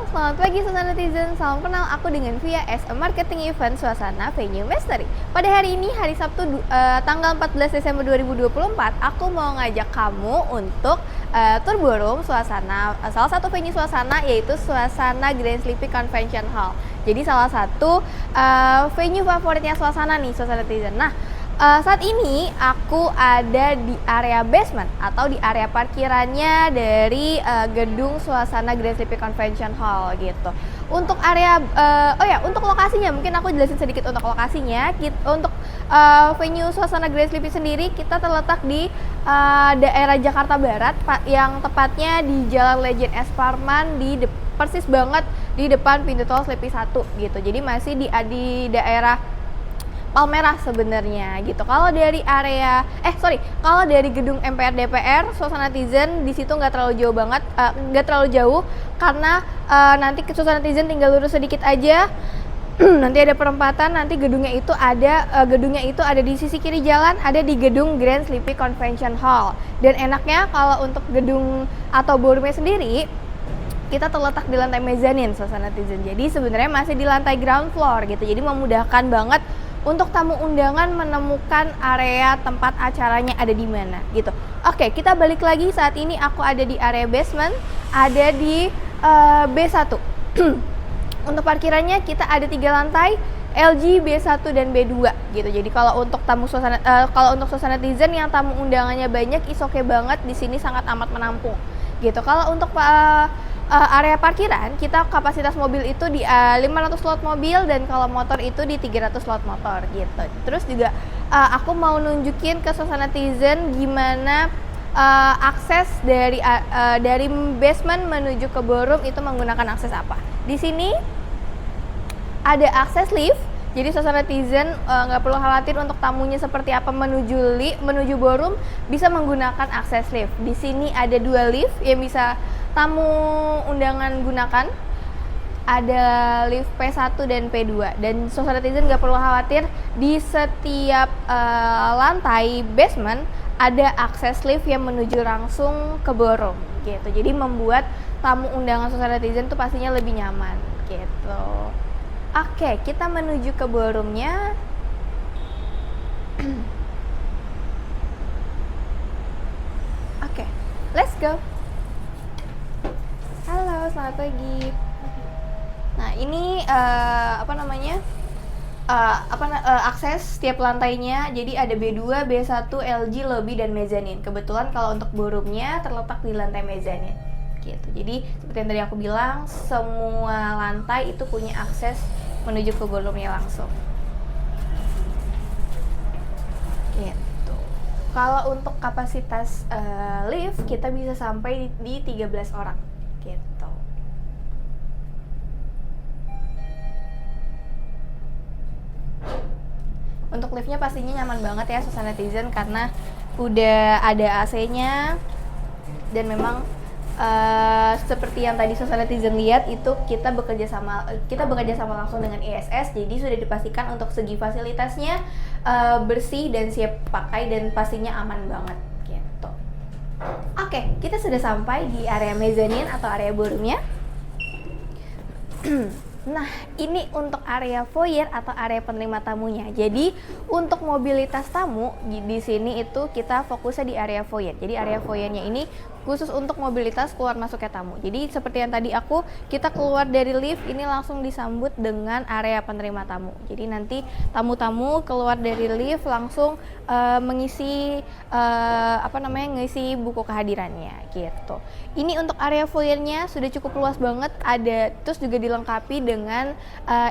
Selamat pagi Suasana Netizen, salam kenal, aku dengan Via as a marketing event Suasana Venue Mastery. Pada hari ini, hari Sabtu tanggal 14 Desember 2024, aku mau ngajak kamu untuk tour ballroom Suasana, salah satu venue Suasana yaitu Suasana Grand Sleepy Convention Hall. Jadi salah satu venue favoritnya Suasana nih, Suasana Netizen. Nah, saat ini aku ada di area basement atau di area parkirannya dari gedung Suasana Grand Sleepy Convention Hall gitu. Untuk area, untuk lokasinya mungkin aku jelasin sedikit untuk lokasinya. Untuk venue Suasana Grand Sleepy sendiri kita terletak di daerah Jakarta Barat, yang tepatnya di Jalan Legend S. Parman persis banget di depan pintu tol Sleepy 1 gitu. Jadi masih di daerah Palmerah sebenarnya gitu. Kalau dari kalau dari gedung MPR DPR Suasana Netizen di situ nggak terlalu jauh banget, nggak terlalu jauh karena nanti ke Suasana Netizen tinggal lurus sedikit aja. Nanti ada perempatan, nanti gedungnya itu ada di sisi kiri jalan, ada di gedung Grand Sleepy Convention Hall. Dan enaknya kalau untuk gedung atau ballroomnya sendiri, kita terletak di lantai mezanin Suasana Netizen. Jadi sebenarnya masih di lantai ground floor gitu. Jadi memudahkan banget untuk tamu undangan menemukan area tempat acaranya ada di mana gitu. Oke, kita balik lagi. Saat ini aku ada di area basement, ada di B1. Untuk parkirannya kita ada 3 lantai, LG, B1 dan B2 gitu. Jadi kalau untuk Suasana Netizen yang tamu undangannya banyak, is oke banget, di sini sangat amat menampung gitu. Kalau untuk area parkiran, kita kapasitas mobil itu di 500 slot mobil, dan kalau motor itu di 300 slot motor gitu. Terus juga aku mau nunjukin ke Suasana Netizen gimana akses dari basement menuju ke ballroom itu menggunakan akses apa. Di sini ada akses lift. Jadi Suasana Netizen nggak perlu khawatir untuk tamunya seperti apa menuju ballroom, bisa menggunakan akses lift. Di sini ada 2 lift yang bisa tamu undangan gunakan. Ada lift P1 dan P2. Dan Suasana Netizen nggak perlu khawatir, di setiap lantai basement ada akses lift yang menuju langsung ke ballroom gitu. Jadi membuat tamu undangan Suasana Netizen tuh pastinya lebih nyaman gitu. Oke, kita menuju ke ballroomnya. Oke, let's go. Halo, selamat pagi. Nah, ini akses setiap lantainya. Jadi ada B2, B1, LG, lobby, dan mezanin. Kebetulan kalau untuk ballroomnya terletak di lantai mezanin gitu. Jadi seperti yang tadi aku bilang, semua lantai itu punya akses menuju ke ballroomnya langsung gitu. Kalau untuk kapasitas lift, kita bisa sampai di 13 orang gitu. Untuk liftnya pastinya nyaman banget ya Suasana Netizen, karena udah ada AC-nya, dan memang seperti yang tadi Suasana Netizen lihat itu kita bekerja sama langsung dengan ISS. Jadi sudah dipastikan untuk segi fasilitasnya bersih dan siap pakai, dan pastinya aman banget gitu. Oke, kita sudah sampai di area mezanin atau area ballroomnya. Nah, ini untuk area foyer atau area penerima tamunya. Jadi untuk mobilitas tamu di sini itu kita fokusnya di area foyer. Jadi area foyernya ini khusus untuk mobilitas keluar masuknya tamu. Jadi seperti yang tadi kita keluar dari lift, ini langsung disambut dengan area penerima tamu. Jadi nanti tamu-tamu keluar dari lift langsung mengisi buku kehadirannya gitu. Ini untuk area foyernya sudah cukup luas banget, terus juga dilengkapi dengan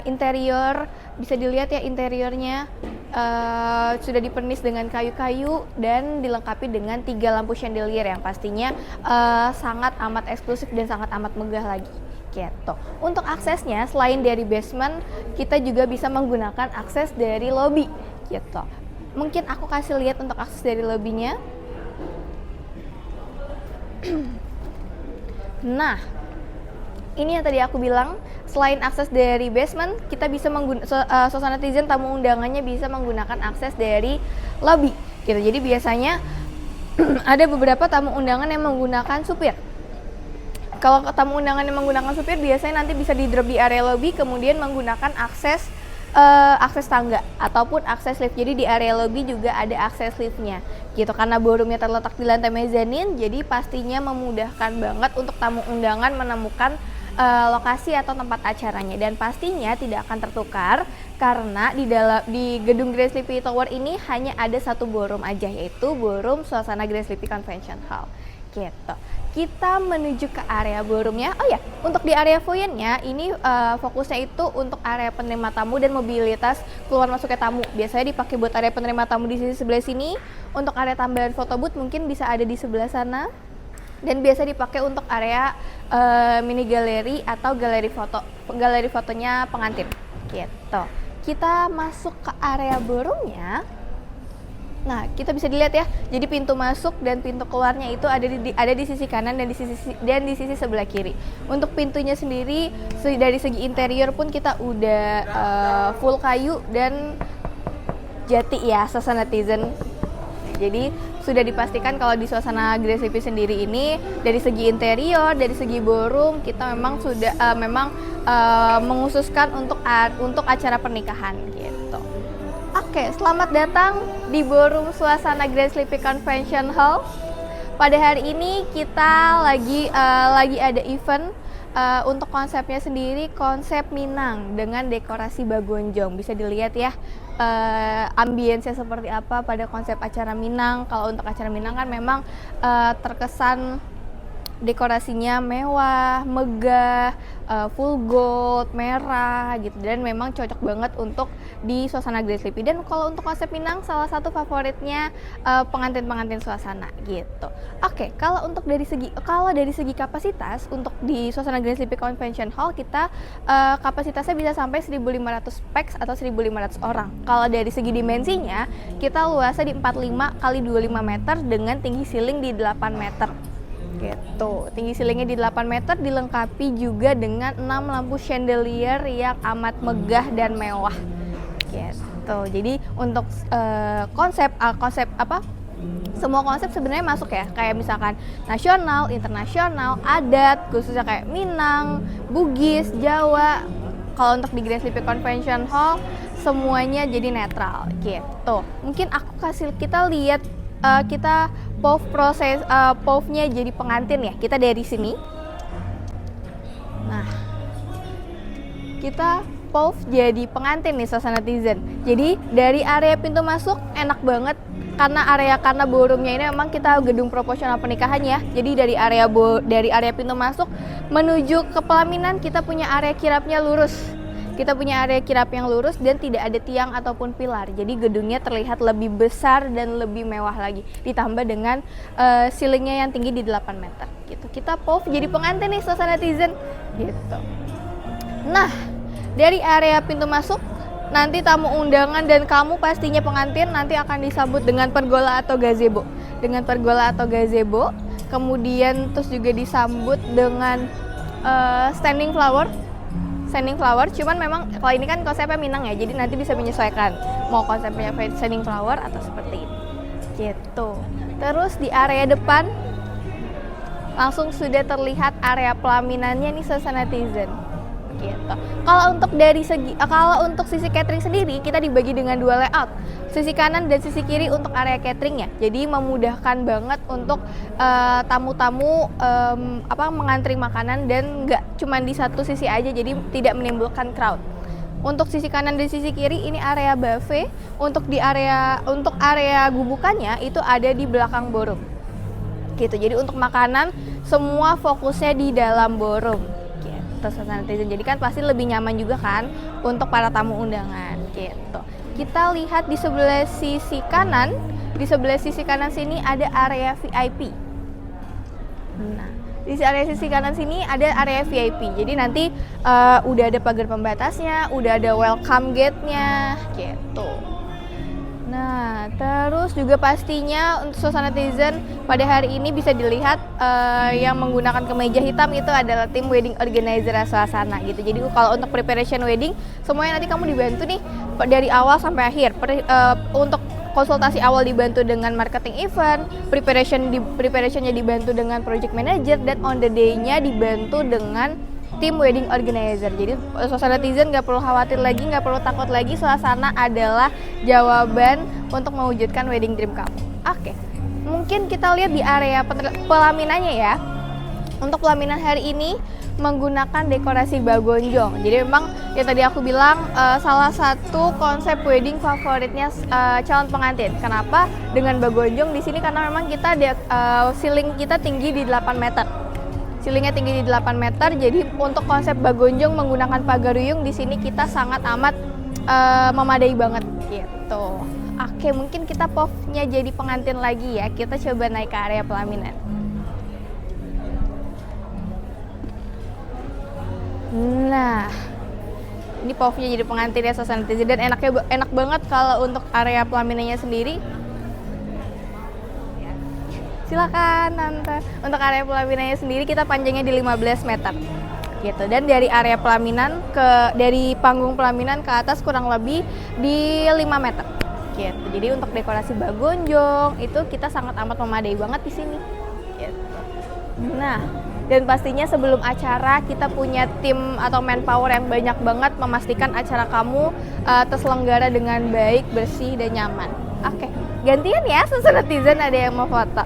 interior. Bisa dilihat ya, interiornya sudah dipernis dengan kayu-kayu dan dilengkapi dengan 3 lampu chandelier yang pastinya sangat amat eksklusif dan sangat amat megah lagi gitu. Untuk aksesnya, selain dari basement, kita juga bisa menggunakan akses dari lobby gitu. Mungkin aku kasih lihat untuk akses dari lobbynya. Nah, ini yang tadi aku bilang, selain akses dari basement, kita bisa Suasana Netizen tamu undangannya bisa menggunakan akses dari lobby gitu. Jadi biasanya ada beberapa tamu undangan yang menggunakan supir. Kalau tamu undangan yang menggunakan supir biasanya nanti bisa di drop di area lobby, kemudian menggunakan akses tangga ataupun akses lift. Jadi di area lobby juga ada akses liftnya gitu, karena ballroomnya terletak di lantai mezanin, jadi pastinya memudahkan banget untuk tamu undangan menemukan lokasi atau tempat acaranya, dan pastinya tidak akan tertukar karena di gedung Grand Sleepy Tower ini hanya ada satu ballroom aja, yaitu ballroom Suasana Grand Sleepy Convention Hall gitu. Kita menuju ke area ballroomnya. Oh ya, untuk di area foyer-nya ini fokusnya itu untuk area penerima tamu dan mobilitas keluar masuknya tamu. Biasanya dipakai buat area penerima tamu di sisi sebelah sini. Untuk area tambahan photo booth mungkin bisa ada di sebelah sana. Dan biasa dipakai untuk area mini galeri atau galeri fotonya pengantin gitu. Kita masuk ke area ballroomnya. Nah, kita bisa dilihat ya. Jadi pintu masuk dan pintu keluarnya itu ada di sisi kanan dan di sisi sebelah kiri. Untuk pintunya sendiri dari segi interior pun kita udah full kayu dan jati ya, Suasana netizen. Jadi sudah dipastikan kalau di Suasana Grand Sleepy sendiri ini dari segi interior, dari segi ballroom kita memang sudah menghususkan untuk acara pernikahan gitu. Oke, selamat datang di ballroom Suasana Grand Sleepy Convention Hall. Pada hari ini kita lagi ada event. Untuk konsepnya sendiri konsep Minang dengan dekorasi bagonjong. Bisa dilihat ya ambience-nya seperti apa pada konsep acara Minang. Kalau untuk acara Minang kan memang terkesan dekorasinya mewah, megah, full gold, merah gitu, dan memang cocok banget untuk di Suasana Grand Sleepy. Dan kalau untuk konsep Minang salah satu favoritnya pengantin-pengantin suasana gitu. Oke, kalau dari segi kapasitas untuk di Suasana Grand Sleepy Convention Hall kita kapasitasnya bisa sampai 1.500 pax atau 1.500 orang. Kalau dari segi dimensinya kita luasnya di 45 kali 25 meter dengan tinggi ceiling di 8 meter. Gitu. Tinggi ceilingnya di 8 meter dilengkapi juga dengan 6 lampu chandelier yang amat megah dan mewah. Gitu. Jadi untuk semua konsep sebenarnya masuk ya, kayak misalkan nasional, internasional, adat, khususnya kayak Minang, Bugis, Jawa. Kalau untuk di Grand Sleepy Convention Hall semuanya jadi netral gitu. Mungkin kita lihat kita POV-nya jadi pengantin ya. Kita dari sini. Nah, kita POV jadi pengantin nih Suasana netizen. Jadi dari area pintu masuk enak banget karena ballroomnya ini memang kita gedung proporsional pernikahan ya. Jadi dari area pintu masuk menuju ke pelaminan kita punya area kirapnya lurus. Kita punya area kirap yang lurus dan tidak ada tiang ataupun pilar. Jadi gedungnya terlihat lebih besar dan lebih mewah lagi. Ditambah dengan ceilingnya yang tinggi di 8 meter gitu. Kita POV jadi pengantin nih Suasana netizen gitu. Nah, dari area pintu masuk nanti tamu undangan dan kamu pastinya pengantin nanti akan disambut dengan pergola atau gazebo. Kemudian terus juga disambut dengan standing flower, cuman memang kalau ini kan konsepnya Minang ya, jadi nanti bisa menyesuaikan mau konsepnya standing flower atau seperti ini gitu. Terus di area depan langsung sudah terlihat area pelaminannya nih Suasana netizen gitu. Kalau untuk sisi catering sendiri kita dibagi dengan dua layout, sisi kanan dan sisi kiri untuk area cateringnya. Jadi memudahkan banget untuk tamu-tamu mengantri makanan dan nggak cuma di satu sisi aja, jadi tidak menimbulkan crowd. Untuk sisi kanan dan sisi kiri ini area buffet. Untuk area gubukannya itu ada di belakang ballroom gitu. Jadi untuk makanan semua fokusnya di dalam ballroom gitu. Suasana netizen, jadi kan pasti lebih nyaman juga kan untuk para tamu undangan gitu. Kita lihat di sebelah sisi kanan sini ada area VIP. Nah, di area sisi kanan sini ada area VIP. Jadi nanti udah ada pagar pembatasnya, udah ada welcome gate-nya gitu. Nah, terus juga pastinya untuk Suasana netizen pada hari ini bisa dilihat yang menggunakan kemeja hitam itu adalah tim wedding organizer Suasana gitu. Jadi kalau untuk preparation wedding semuanya nanti kamu dibantu nih dari awal sampai akhir. Untuk konsultasi awal dibantu dengan marketing event, preparationnya dibantu dengan project manager, dan on the day-nya dibantu dengan tim wedding organizer. Jadi suasana netizen nggak perlu khawatir lagi, nggak perlu takut lagi, suasana adalah jawaban untuk mewujudkan wedding dream kamu. Oke, mungkin kita lihat di area pelaminannya ya. Untuk pelaminan hari ini menggunakan dekorasi bagonjong. Jadi memang ya tadi aku bilang salah satu konsep wedding favoritnya calon pengantin. Kenapa dengan bagonjong di sini? Karena memang kita ceiling kita tinggi di 8 meter. Ceilingnya tinggi di 8 meter. Jadi untuk konsep bagonjong menggunakan pagaruyung di sini kita sangat amat memadai banget gitu. Oke, mungkin kita POV-nya jadi pengantin lagi ya. Kita coba naik ke area pelaminan. Nah, ini POV-nya jadi pengantin ya suasana netizen, dan enak banget kalau untuk area pelaminannya sendiri. Silakan Tante. Untuk area pelaminannya sendiri kita panjangnya di 15 meter. Gitu. Dan dari area pelaminan dari panggung pelaminan ke atas kurang lebih di 5 meter. Gitu. Jadi untuk dekorasi bagonjong itu kita sangat amat memadai banget di sini. Gitu. Nah, dan pastinya sebelum acara kita punya tim atau manpower yang banyak banget memastikan acara kamu terselenggara dengan baik, bersih, dan nyaman. Oke, gantian ya suasana netizen, ada yang mau foto.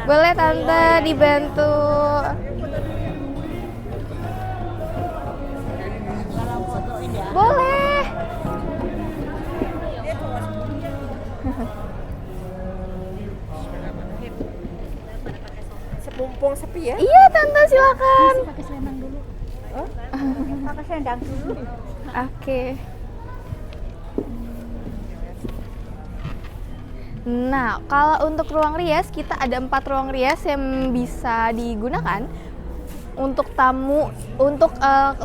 Boleh Tante dibantu. Boleh. Mumpung sepi ya? Iya Tante, silakan. Pakai selendang dulu. Oh? Pakai selendang dulu. Oke. Nah, kalau untuk ruang rias kita ada 4 ruang rias yang bisa digunakan untuk tamu, untuk 4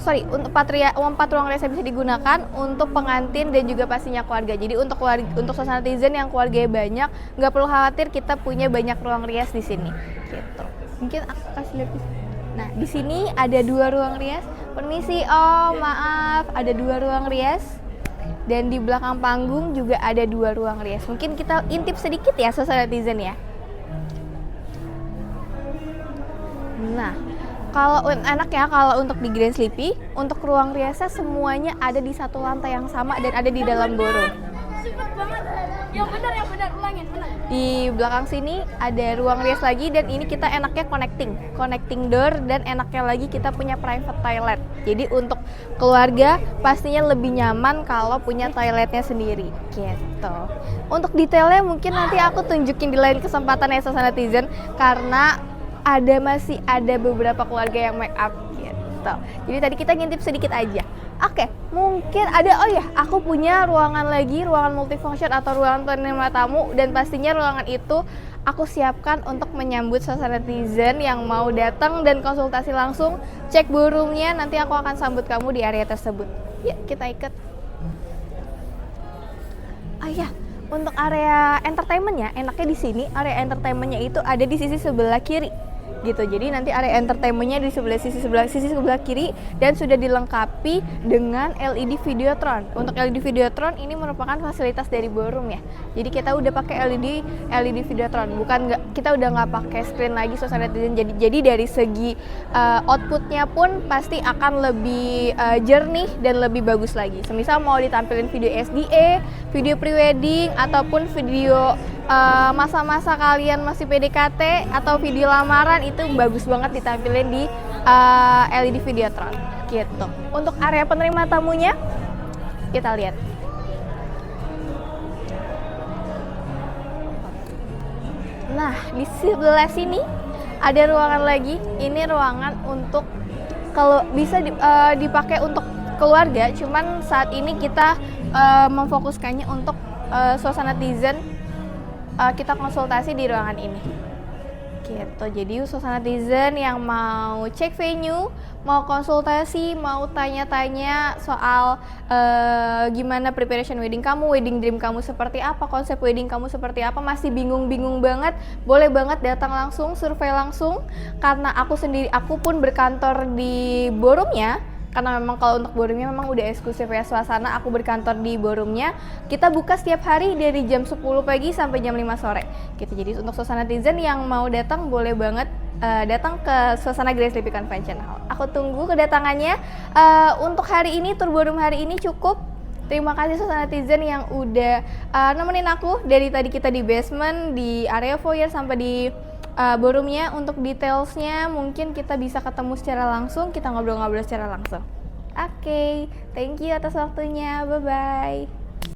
ruang rias yang bisa digunakan untuk pengantin dan juga pastinya keluarga. Jadi untuk suasana netizen yang keluarganya banyak, nggak perlu khawatir, kita punya banyak ruang rias di sini. Gitu. Mungkin aku kasih lihat. Nah, di sini ada 2 ruang rias. Permisi Om, maaf, ada 2 ruang rias. Dan di belakang panggung juga ada 2 ruang rias. Mungkin kita intip sedikit ya suasana netizen ya. Nah, kalau enak ya kalau untuk di Grand Sleepy, untuk ruang riasnya semuanya ada di satu lantai yang sama dan ada di dalam ballroom. Yang benar, ulangin. Di belakang sini ada ruang rias lagi, dan ini kita enaknya connecting door, dan enaknya lagi kita punya private toilet. Jadi untuk keluarga pastinya lebih nyaman kalau punya toiletnya sendiri gitu. Untuk detailnya mungkin nanti aku tunjukin di lain kesempatan ya suasana netizen, karena masih ada beberapa keluarga yang make up gitu. Jadi tadi kita ngintip sedikit aja. Oke, mungkin ada, aku punya ruangan lagi, ruangan multifunction atau ruangan penerima tamu, dan pastinya ruangan itu aku siapkan untuk menyambut suasana netizen yang mau datang dan konsultasi langsung, cek ballroomnya, nanti aku akan sambut kamu di area tersebut. Yuk, kita ikut. Untuk area entertainmentnya, enaknya di sini area entertainmentnya itu ada di sisi sebelah kiri. Gitu. Jadi nanti area entertainmentnya di sisi sebelah kiri, dan sudah dilengkapi dengan LED Videotron. Untuk LED Videotron ini merupakan fasilitas dari ballroom ya. Jadi kita udah pakai LED Videotron, kita udah nggak pakai screen lagi suasana netizen. Jadi dari segi outputnya pun pasti akan lebih jernih dan lebih bagus lagi. Semisal mau ditampilin video SDA, video prewedding, ataupun video masa-masa kalian masih PDKT atau video lamaran, itu bagus banget ditampilin di LED Videotron gitu. Untuk area penerima tamunya kita lihat. Nah, di sebelah sini ada ruangan lagi. Ini ruangan untuk kalau bisa dipakai untuk keluarga, cuman saat ini kita memfokuskannya untuk suasana netizen. Kita konsultasi di ruangan ini gitu. Jadi suasana netizen yang mau cek venue, mau konsultasi, mau tanya-tanya soal gimana preparation wedding kamu, wedding dream kamu seperti apa, konsep wedding kamu seperti apa, masih bingung banget, boleh banget datang langsung, survei langsung, karena aku pun berkantor di ballroomnya. karena memang kalau untuk ballroomnya memang udah eksklusif ya Suasana. Aku berkantor di ballroomnya. Kita buka setiap hari dari jam 10 pagi sampai jam 5 sore gitu. Jadi untuk Suasana netizen yang mau datang boleh banget datang ke Suasana Grace Lipi Convention Hall. Aku tunggu kedatangannya. Untuk hari ini, tour ballroom hari ini cukup. Terima kasih Suasana netizen yang udah nemenin aku dari tadi kita di basement, di area foyer sampai di ballroomnya. Untuk detailsnya mungkin kita bisa ketemu secara langsung, kita ngobrol-ngobrol secara langsung. Oke, thank you atas waktunya, bye-bye.